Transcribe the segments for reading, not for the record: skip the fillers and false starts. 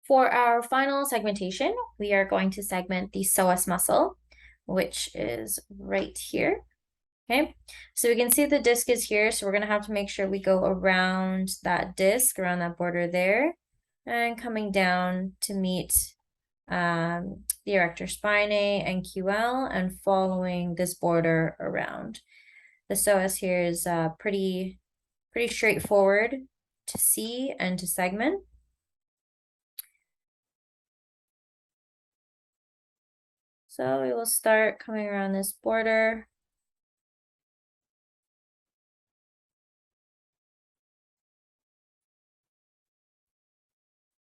For our final segmentation, we are going to segment the psoas muscle, which is right here. Okay, so we can see the disc is here, so we're going to have to make sure we go around that disc, around that border there, and coming down to meet the erector spinae and QL, and following this border around. The psoas here is pretty straightforward to see and to segment. So we will start coming around this border.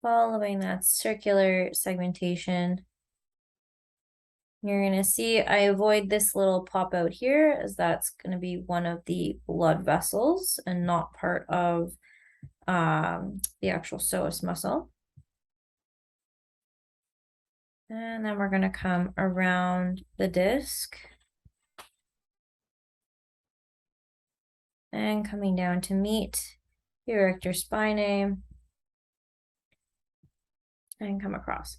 Following that circular segmentation. You're going to see I avoid this little pop out here, as that's going to be one of the blood vessels and not part of the actual psoas muscle. And then we're going to come around the disc and coming down to meet the erector spinae and come across.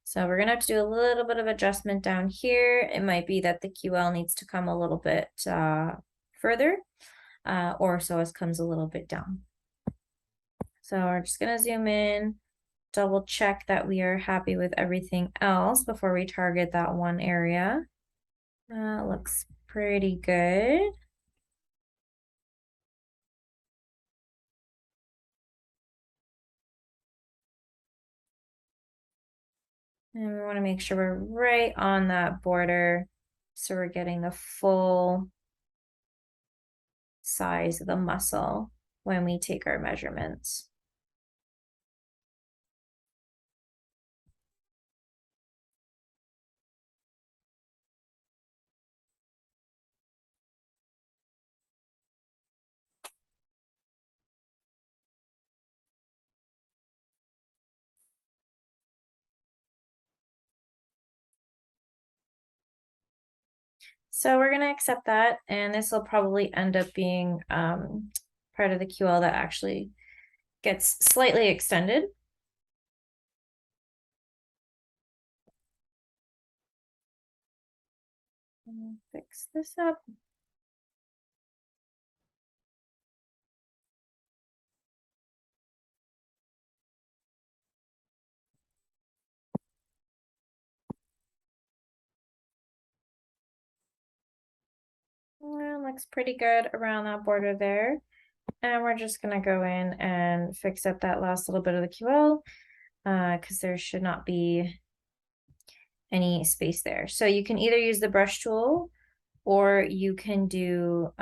So we're going to have to do a little bit of adjustment down here. It might be that the QL needs to come a little bit further, or psoas comes a little bit down. So we're just going to zoom in, double check that we are happy with everything else before we target that one area. Looks pretty good. And we want to make sure we're right on that border, so we're getting the full size of the muscle when we take our measurements. So we're going to accept that, and this will probably end up being part of the QL that actually gets slightly extended. Fix this up. Looks pretty good around that border there. And we're just going to go in and fix up that last little bit of the QL because there should not be any space there. So you can either use the brush tool or you can do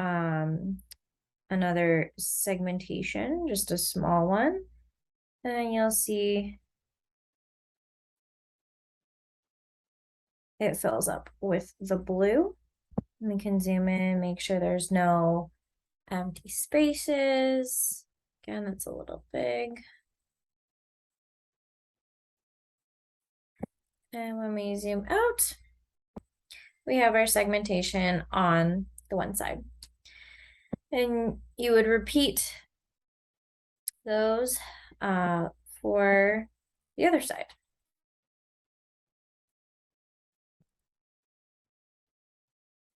another segmentation, just a small one. And you'll see it fills up with the blue. We can zoom in, make sure there's no empty spaces. Again, that's a little big. And when we zoom out, we have our segmentation on the one side. And you would repeat those for the other side.